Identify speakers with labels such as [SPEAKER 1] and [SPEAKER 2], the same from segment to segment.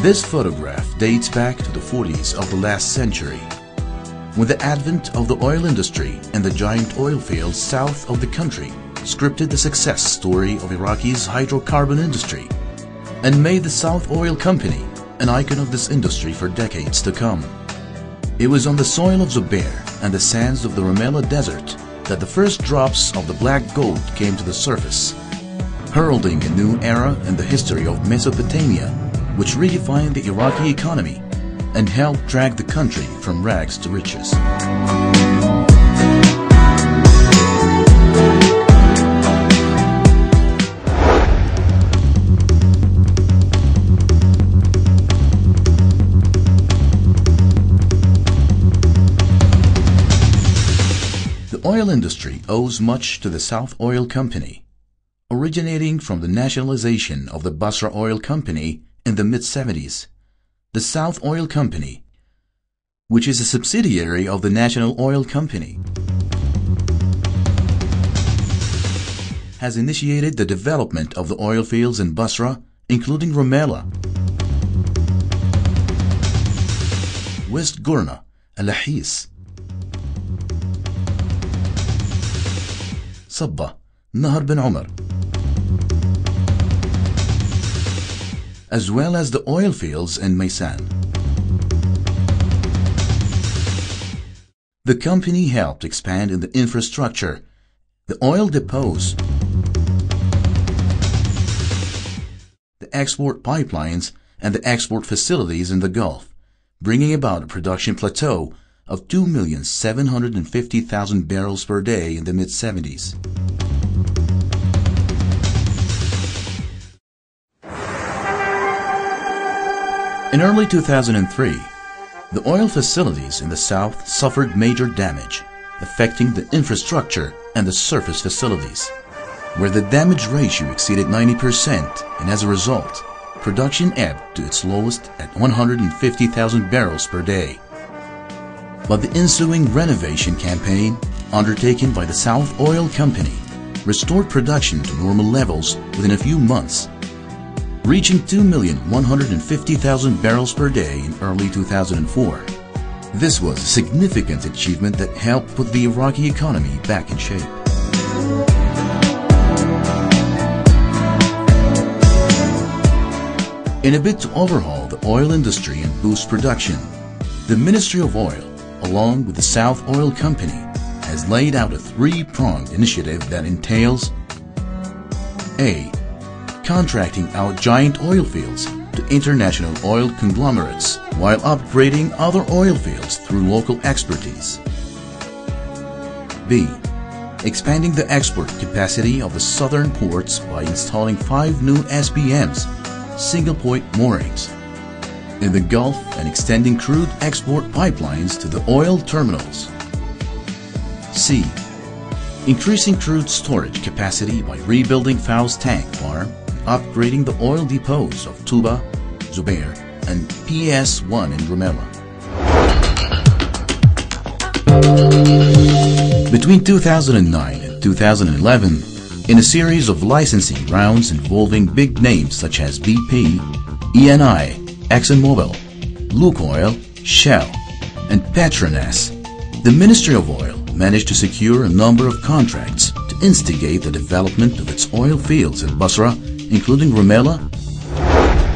[SPEAKER 1] This photograph dates back to the 40s of the last century, when the advent of the oil industry and the giant oil fields south of the country scripted the success story of Iraqi's hydrocarbon industry and made the South Oil Company an icon of this industry for decades to come. It was on the soil of Zubair and the sands of the Rumaila Desert that the first drops of the black gold came to the surface, heralding a new era in the history of Mesopotamia, which redefined the Iraqi economy and helped drag the country from rags to riches. The oil industry owes much to the South Oil Company, originating from the nationalization of the Basra Oil Company in the mid-70s. The South Oil Company, which is a subsidiary of the National Oil Company, has initiated the development of the oil fields in Basra, including Rumaila, West Ghorna, Al-Lahis, Sabba, Nahar bin Umar, as well as the oil fields in Maysan. The company helped expand in the infrastructure, the oil depots, the export pipelines, and the export facilities in the Gulf, bringing about a production plateau of 2,750,000 barrels per day in the mid-70s. In early 2003, the oil facilities in the south suffered major damage, affecting the infrastructure and the surface facilities, where the damage ratio exceeded 90%, and as a result, production ebbed to its lowest at 150,000 barrels per day. But the ensuing renovation campaign, undertaken by the South Oil Company, restored production to normal levels within a few months, reaching 2,150,000 barrels per day in early 2004. This was a significant achievement that helped put the Iraqi economy back in shape. In a bid to overhaul the oil industry and boost production, the Ministry of Oil, along with the South Oil Company, has laid out a three-pronged initiative that entails A. Contracting out giant oil fields to international oil conglomerates while upgrading other oil fields through local expertise. B. Expanding the export capacity of the southern ports by installing 5 new SPMs, single-point moorings, in the Gulf and extending crude export pipelines to the oil terminals. C. Increasing crude storage capacity by rebuilding Faust Tank Farm, upgrading the oil depots of Tuba, Zubair, and PS1 in Rumaila. Between 2009 and 2011, in a series of licensing rounds involving big names such as BP, ENI, ExxonMobil, Lukoil, Shell, and Petronas, the Ministry of Oil managed to secure a number of contracts to instigate the development of its oil fields in Basra, including Rumaila,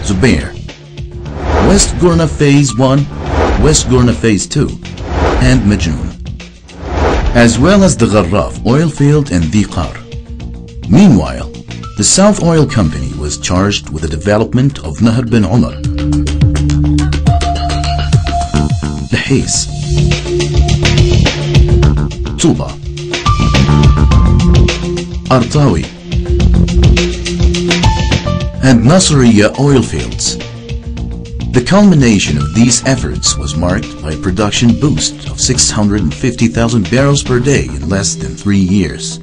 [SPEAKER 1] Zubair, West Ghorna Phase 1, West Ghorna Phase 2, and Majnoon, as well as the Gharraf oil field in Diqar. Meanwhile, the South Oil Company was charged with the development of Nahar bin Umar, Lahis, Tuba, Artawi, and Nasiriyah oil fields. The culmination of these efforts was marked by a production boost of 650,000 barrels per day in less than 3 years.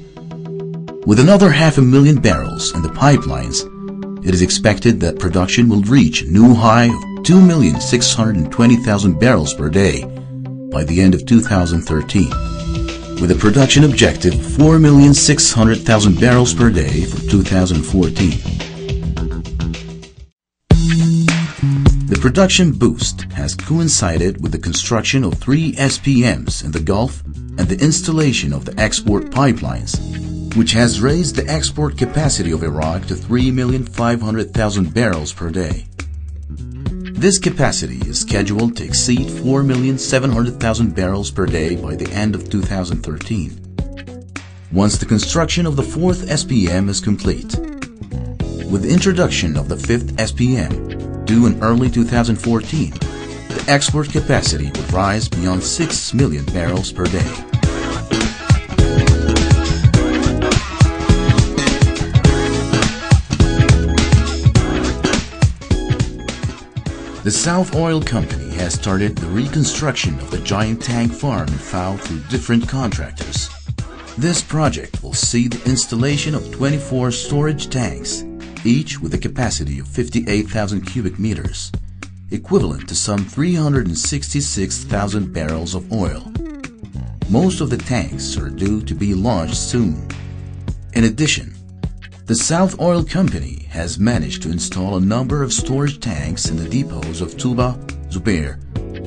[SPEAKER 1] With another 500,000 barrels in the pipelines, it is expected that production will reach a new high of 2,620,000 barrels per day by the end of 2013, with a production objective of 4,600,000 barrels per day for 2014. The production boost has coincided with the construction of 3 SPMs in the Gulf and the installation of the export pipelines, which has raised the export capacity of Iraq to 3,500,000 barrels per day. This capacity is scheduled to exceed 4,700,000 barrels per day by the end of 2013, once the construction of the 4th SPM is complete. With the introduction of the 5th SPM, due in early 2014, the export capacity would rise beyond 6 million barrels per day. The South Oil Company has started the reconstruction of the giant tank farm in Fao through different contractors. This project will see the installation of 24 storage tanks, each with a capacity of 58,000 cubic meters, equivalent to some 366,000 barrels of oil. Most of the tanks are due to be launched soon. In addition, the South Oil Company has managed to install a number of storage tanks in the depots of Tuba, Zubair,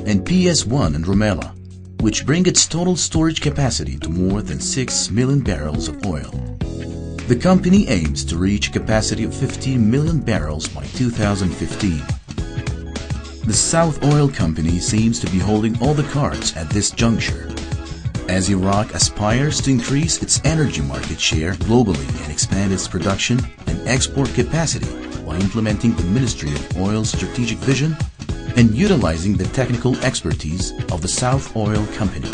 [SPEAKER 1] and PS1 in Rumaila, which bring its total storage capacity to more than 6 million barrels of oil. The company aims to reach a capacity of 15 million barrels by 2015. The South Oil Company seems to be holding all the cards at this juncture, as Iraq aspires to increase its energy market share globally and expand its production and export capacity by implementing the Ministry of Oil's strategic vision and utilizing the technical expertise of the South Oil Company.